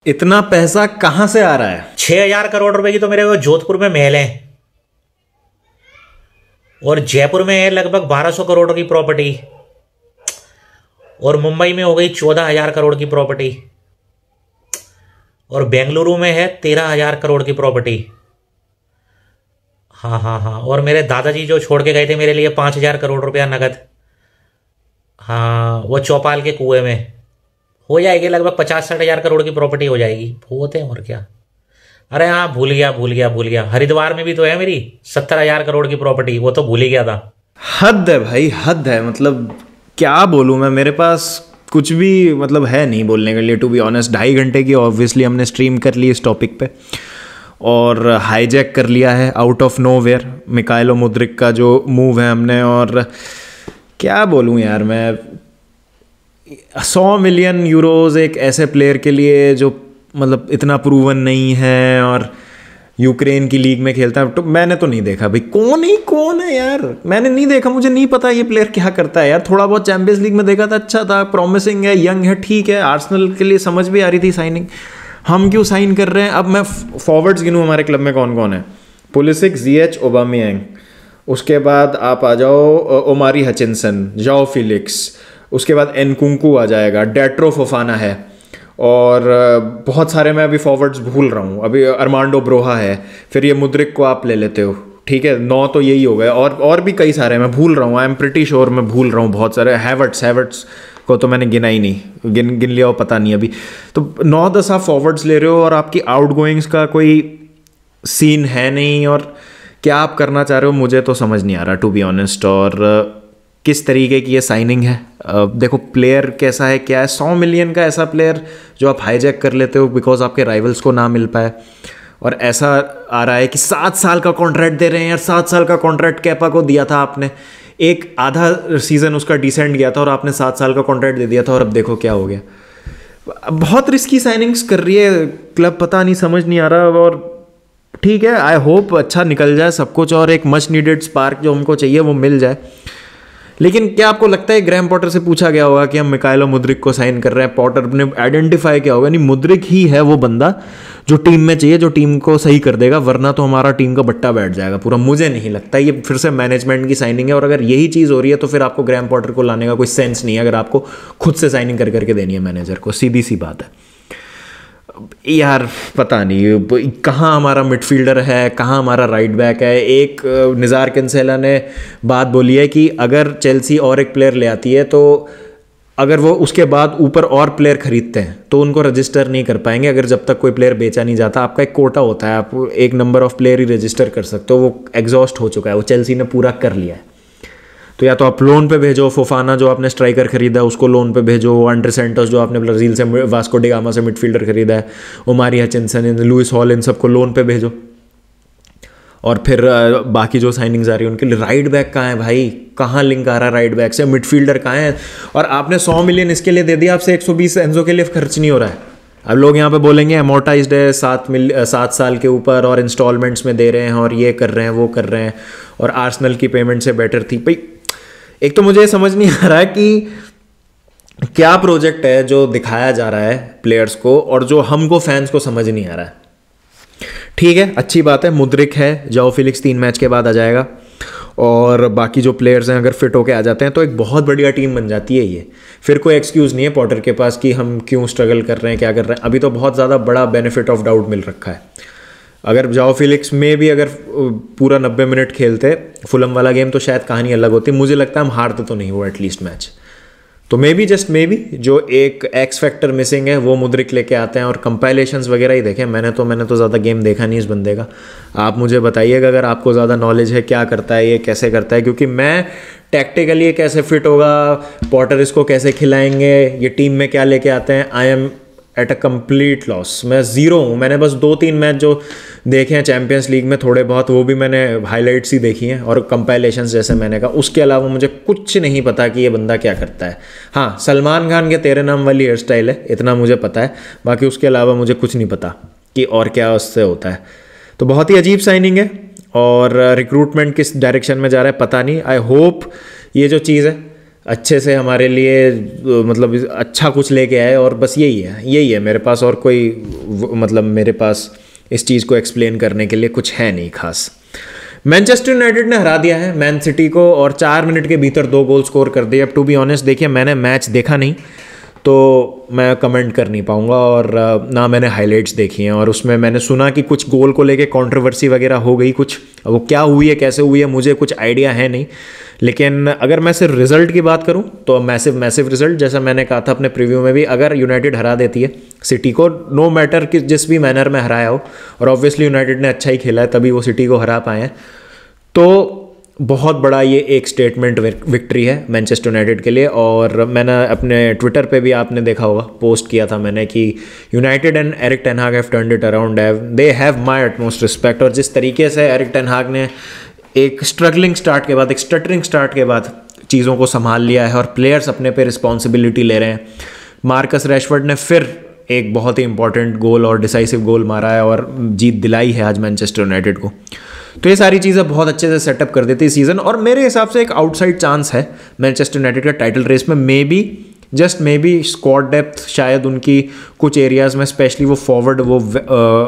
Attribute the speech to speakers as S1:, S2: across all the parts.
S1: इतना पैसा कहां से आ रहा है?
S2: 6,000 करोड़ की तो मेरे को जोधपुर में महल है, और जयपुर में है लगभग 1,200 करोड़ की प्रॉपर्टी, और मुंबई में हो गई 14,000 करोड़ की प्रॉपर्टी, और बेंगलुरु में है 13,000 करोड़ की प्रॉपर्टी। हाँ हाँ हाँ, और मेरे दादाजी जो छोड़ के गए थे मेरे लिए 5,000 करोड़ रुपया नगद। हाँ, वो चौपाल के कुएं में हो जाएगी, लगभग 50-60 हजार करोड़ की प्रॉपर्टी हो जाएगी। होते हैं और क्या। अरे हाँ, भूल गया, हरिद्वार में भी तो है मेरी 70,000 करोड़ की प्रॉपर्टी, वो तो भूल ही गया था।
S1: हद है भाई, हद है। मतलब क्या बोलूँ मैं, मेरे पास कुछ भी मतलब है नहीं बोलने के लिए, टू बी ऑनेस्ट। 2.5 घंटे की ऑब्वियसली हमने स्ट्रीम कर ली इस टॉपिक पे, और हाईजैक कर लिया है आउट ऑफ नोवेयर मिकाइलो मुद्रिक का जो मूव है हमने। और क्या बोलूँ यार मैं, 100 मिलियन यूरोज एक ऐसे प्लेयर के लिए जो मतलब इतना प्रूवन नहीं है और यूक्रेन की लीग में खेलता है, तो मैंने तो नहीं देखा भाई। कौन है यार, मैंने नहीं देखा, मुझे नहीं पता ये प्लेयर क्या करता है यार। थोड़ा बहुत चैंपियंस लीग में देखा था, अच्छा था, प्रॉमिसिंग है, यंग है, ठीक है। आर्सेनल के लिए समझ भी आ रही थी साइनिंग, हम क्यों साइन कर रहे हैं। अब मैं फॉरवर्ड्स गिनूँ हमारे क्लब में कौन कौन है। पुलिसिक, ज़ीएच, ओबामेयांग, उसके बाद आप आ जाओ ओमारी हचिनसन, जाओ फिलिक्स, उसके बाद एनकुंकू आ जाएगा, डेट्रो फोफाना है, और बहुत सारे मैं अभी फॉरवर्ड्स भूल रहा हूँ। अभी अरमांडो ब्रोहा है, फिर ये मुद्रिक को आप ले लेते हो, ठीक है। 9 तो यही हो गए, और भी कई सारे मैं भूल रहा हूँ। आई एम प्रिटी श्योर मैं भूल रहा हूँ बहुत सारे। हैवर्ट्स को तो मैंने गिना ही नहीं, गिन लिया हो पता नहीं अभी। तो 9-10 आप फॉरवर्ड्स ले रहे हो और आपकी आउटगोइंग्स का कोई सीन है नहीं, और क्या आप करना चाह रहे हो मुझे तो समझ नहीं आ रहा, टू बी ऑनेस्ट। और किस तरीके की ये साइनिंग है, देखो प्लेयर कैसा है, क्या है। 100 मिलियन का ऐसा प्लेयर जो आप हाईजैक कर लेते हो बिकॉज आपके राइवल्स को ना मिल पाए, और ऐसा आ रहा है कि 7 साल का कॉन्ट्रैक्ट दे रहे हैं यार। 7 साल का कॉन्ट्रैक्ट केपा को दिया था आपने, एक आधा सीजन उसका डिसेंट गया था और आपने 7 साल का कॉन्ट्रैक्ट दे दिया था, और अब देखो क्या हो गया। बहुत रिस्की साइनिंग्स कर रही है क्लब, पता नहीं, समझ नहीं आ रहा। और ठीक है, आई होप अच्छा निकल जाए सब कुछ, और एक मच नीडेड स्पार्क जो हमको चाहिए वो मिल जाए। लेकिन क्या आपको लगता है ग्रैम पॉटर से पूछा गया होगा कि हम मिकाइलो मुद्रिक को साइन कर रहे हैं, पॉटर ने आइडेंटिफाई किया होगा नहीं मुद्रिक ही है वो बंदा जो टीम में चाहिए, जो टीम को सही कर देगा, वरना तो हमारा टीम का बट्टा बैठ जाएगा पूरा। मुझे नहीं लगता ये फिर से मैनेजमेंट की साइनिंग है, और अगर यही चीज़ हो रही है तो फिर आपको ग्रैम पॉटर को लाने का कोई सेंस नहीं है, अगर आपको खुद से साइनिंग कर करके देनी है मैनेजर को। सीधी सी बात है यार, पता नहीं कहाँ हमारा मिडफील्डर है, कहाँ हमारा राइट बैक है। एक निज़ार किंसेला ने बात बोली है कि अगर चेल्सी और एक प्लेयर ले आती है तो अगर वो उसके बाद ऊपर और प्लेयर खरीदते हैं तो उनको रजिस्टर नहीं कर पाएंगे, अगर जब तक कोई प्लेयर बेचा नहीं जाता। आपका एक कोटा होता है, आप एक number of player he register कर सकते हो, वो एग्जॉस्ट हो चुका है, वो चेल्सी ने पूरा कर लिया है। तो या तो आप लोन पे भेजो, फोफाना जो आपने स्ट्राइकर खरीदा है उसको लोन पे भेजो, एंड्रे सेंटोस जो आपने ब्राज़ील से वास्को डी गामा से मिडफील्डर खरीदा है, ओमारी हचिनसन, लुइस हॉल, इन सबको लोन पे भेजो। और फिर बाकी जो साइनिंग्स आ रही है उनके लिए। राइट बैक कहाँ है भाई, कहाँ लिंक आ रहा है राइट बैक से, मिडफील्डर कहाँ है। और आपने 100 मिलियन इसके लिए दे दिया, आपसे 120 एंजो के लिए खर्च नहीं हो रहा है। अब लोग यहाँ पे बोलेंगे अमोर्टाइज्ड है 7 साल के ऊपर और इंस्टॉलमेंट्स में दे रहे हैं और ये कर रहे हैं वो कर रहे हैं, और आर्सेनल की पेमेंट से बेटर थी भाई। एक तो मुझे समझ नहीं आ रहा है कि क्या प्रोजेक्ट है जो दिखाया जा रहा है प्लेयर्स को, और जो हमको फैंस को समझ नहीं आ रहा है। ठीक है, अच्छी बात है, मुद्रिक है, जाओ फिलिक्स 3 मैच के बाद आ जाएगा, और बाकी जो प्लेयर्स हैं अगर फिट होके आ जाते हैं तो एक बहुत बढ़िया टीम बन जाती है ये। फिर कोई एक्सक्यूज़ नहीं है पॉटर के पास कि हम क्यों स्ट्रगल कर रहे हैं, क्या कर रहे हैं। अभी तो बहुत ज़्यादा बड़ा बेनिफिट ऑफ डाउट मिल रखा है। अगर जाओ फिलिक्स में भी अगर पूरा 90 मिनट खेलते फुलम वाला गेम तो शायद कहानी अलग होती। मुझे लगता है हम हारते तो नहीं वो एटलीस्ट मैच। तो may be just may be जो एक एक्स फैक्टर मिसिंग है वो मुद्रिक लेके आते हैं। और कंपाइलेशंस वगैरह ही देखें, मैंने तो ज़्यादा गेम देखा नहीं इस बंदे का। आप मुझे बताइएगा अगर आपको ज़्यादा नॉलेज है क्या करता है ये, कैसे करता है, क्योंकि मैं टैक्टिकली ये कैसे फिट होगा, पॉटर इसको कैसे खिलाएंगे, ये टीम में क्या लेके आते हैं, I am at a complete loss. मैं ज़ीरो हूँ। मैंने बस 2-3 मैच जो देखे हैं चैंपियंस लीग में थोड़े बहुत, वो भी मैंने हाइलाइट्स ही देखी हैं और कंपाइलेशंस जैसे मैंने कहा। उसके अलावा मुझे कुछ नहीं पता कि ये बंदा क्या करता है। हाँ, सलमान खान के तेरे नाम वाली हेयर स्टाइल है, इतना मुझे पता है। बाकी उसके अलावा मुझे कुछ नहीं पता कि और क्या उससे होता है। तो बहुत ही अजीब साइनिंग है, और रिक्रूटमेंट किस डायरेक्शन में जा रहा है पता नहीं। आई होप ये जो चीज़ है अच्छे से हमारे लिए मतलब अच्छा कुछ लेके आए, और बस यही है मेरे पास, और कोई मतलब मेरे पास इस चीज़ को एक्सप्लेन करने के लिए कुछ है नहीं खास। मैनचेस्टर यूनाइटेड ने हरा दिया है मैन सिटी को, और 4 मिनट के भीतर 2 गोल स्कोर कर दिए। अब टू बी ऑनेस्ट देखिए, मैंने मैच देखा नहीं तो मैं कमेंट कर नहीं पाऊँगा, और ना मैंने हाइलाइट्स देखी हैं, और उसमें मैंने सुना कि कुछ गोल को लेके कंट्रोवर्सी वगैरह हो गई कुछ। अब वो क्या हुई है कैसे हुई है मुझे कुछ आइडिया है नहीं, लेकिन अगर मैं सिर्फ रिजल्ट की बात करूं तो मैसिव रिजल्ट, जैसा मैंने कहा था अपने प्रीव्यू में भी, अगर यूनाइटेड हरा देती है सिटी को, नो मैटर कि जिस भी मैनर में हराया हो, और ऑब्वियसली यूनाइटेड ने अच्छा ही खेला है तभी वो सिटी को हरा पाए हैं, तो बहुत बड़ा ये एक स्टेटमेंट विक्ट्री है मैनचेस्टर यूनाइटेड के लिए। और मैंने अपने ट्विटर पे भी आपने देखा होगा, पोस्ट किया था मैंने कि यूनाइटेड एंड एरिक टेन हाग have turned it around, they have my utmost respect. और जिस तरीके से एरिक टेन हाग ने एक स्ट्रगलिंग स्टार्ट के बाद, एक स्टटरिंग स्टार्ट के बाद चीज़ों को संभाल लिया है, और प्लेयर्स अपने पे रिस्पॉन्सिबिलिटी ले रहे हैं। मार्कस रैशफोर्ड ने फिर एक बहुत ही इंपॉर्टेंट गोल और डिसाइसिव गोल मारा है और जीत दिलाई है आज मैनचेस्टर यूनाइटेड को। तो ये सारी चीज़ें बहुत अच्छे से सेटअप कर देती है सीज़न, और मेरे हिसाब से एक आउटसाइड चांस है मैनचेस्टर यूनाइटेड का टाइटल रेस में। मे बी स्क्वाड डेप्थ शायद उनकी कुछ एरियाज़ में, स्पेशली वो फॉरवर्ड वो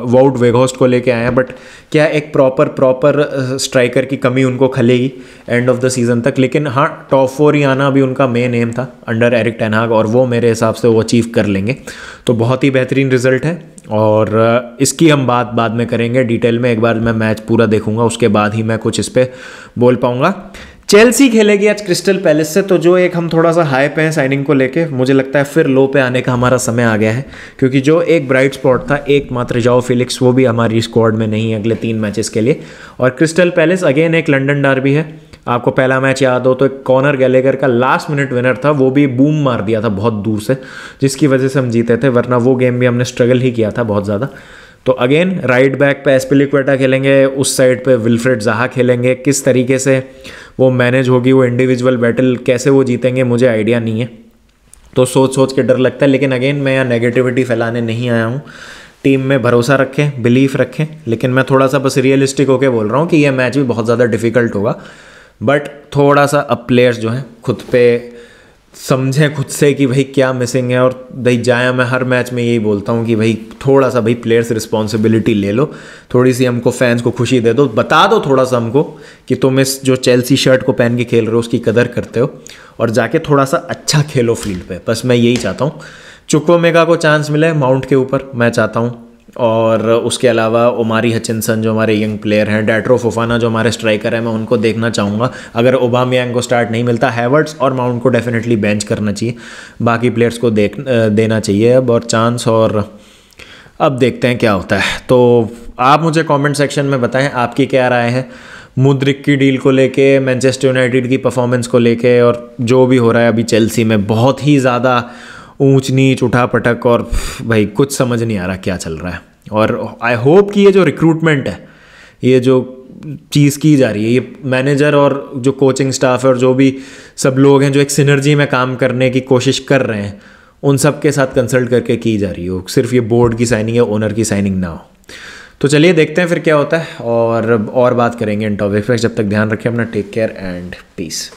S1: वाउट वेगहोस्ट को लेके आए हैं, बट क्या एक प्रॉपर स्ट्राइकर की कमी उनको खलेगी एंड ऑफ द सीज़न तक। लेकिन हाँ, टॉप 4 ही आना अभी उनका मेन एम था अंडर एरिक टेन हाग, और वो मेरे हिसाब से वो अचीव कर लेंगे। तो बहुत ही बेहतरीन रिजल्ट है, और इसकी हम बात बाद में करेंगे डिटेल में। एक बार मैं मैच पूरा देखूंगा उसके बाद ही मैं कुछ इस पर बोल पाऊंगा। चेल्सी खेलेगी आज क्रिस्टल पैलेस से, तो जो एक हम थोड़ा सा हाई पे हैं साइनिंग को लेके, मुझे लगता है फिर लो पे आने का हमारा समय आ गया है, क्योंकि जो एक ब्राइट स्पॉट था एकमात्र जाओ फिलिक्स, वो भी हमारी स्क्वाड में नहीं है अगले 3 मैचेस के लिए। और क्रिस्टल पैलेस अगेन एक लंदन डर्बी है। आपको पहला मैच याद हो तो एक कॉनर गैलेगर का लास्ट मिनट विनर था, वो भी बूम मार दिया था बहुत दूर से, जिसकी वजह से हम जीते थे, वरना वो गेम भी हमने स्ट्रगल ही किया था बहुत ज़्यादा। तो अगेन राइट बैक पे एस्पिलिक्वेटा खेलेंगे, उस साइड पे विल्फ्रेड ज़ाहा खेलेंगे। किस तरीके से वो मैनेज होगी, वो इंडिविजुअल बैटल कैसे वो जीतेंगे, मुझे आइडिया नहीं है, तो सोच के डर लगता है। लेकिन अगेन मैं यहाँ नेगेटिविटी फैलाने नहीं आया हूँ, टीम में भरोसा रखें, बिलीफ रखें। लेकिन मैं थोड़ा सा बस रियलिस्टिक होकर बोल रहा हूँ कि यह मैच भी बहुत ज़्यादा डिफिकल्ट होगा, बट थोड़ा सा अब प्लेयर्स जो हैं खुद पे समझें खुद से कि भाई क्या मिसिंग है। और भाई जाया मैं हर मैच में यही बोलता हूँ कि भाई थोड़ा सा भाई प्लेयर्स रिस्पॉन्सिबिलिटी ले लो, थोड़ी सी हमको फैंस को खुशी दे दो, बता दो थोड़ा सा हमको कि तुम इस जो चेल्सी शर्ट को पहन के खेल रहे हो उसकी कदर करते हो, और जाके थोड़ा सा अच्छा खेलो फील्ड पे। बस मैं यही चाहता हूँ। चुक्वोमेगा को चांस मिले माउंट के ऊपर, मैं चाहता हूँ। और उसके अलावा ओमारी हचिनसन जो हमारे यंग प्लेयर हैं, डैट्रो फोफाना जो हमारे स्ट्राइकर हैं, मैं उनको देखना चाहूँगा। अगर ओबामयांग को स्टार्ट नहीं मिलता, हैवर्ट्स और माउंट को डेफिनेटली बेंच करना चाहिए, बाकी प्लेयर्स को देना चाहिए अब और चांस। और अब देखते हैं क्या होता है। तो आप मुझे कमेंट सेक्शन में बताएं आपकी क्या राय है मुद्रिक की डील को लेके, मैनचेस्टर यूनाइटेड की परफॉर्मेंस को लेके, और जो भी हो रहा है अभी चेल्सी में। बहुत ही ज़्यादा ऊंच नीच उठा पटक, और भाई कुछ समझ नहीं आ रहा क्या चल रहा है। और आई होप कि ये जो रिक्रूटमेंट है, ये जो चीज़ की जा रही है, ये मैनेजर और जो कोचिंग स्टाफ है और जो भी सब लोग हैं जो एक सिनर्जी में काम करने की कोशिश कर रहे हैं, उन सब के साथ कंसल्ट करके की जा रही हो, सिर्फ ये बोर्ड की साइनिंग या ओनर की साइनिंग ना हो। तो चलिए देखते हैं फिर क्या होता है, और बात करेंगे इन टॉपिक पे। जब तक ध्यान रखें अपना, टेक केयर एंड पीस।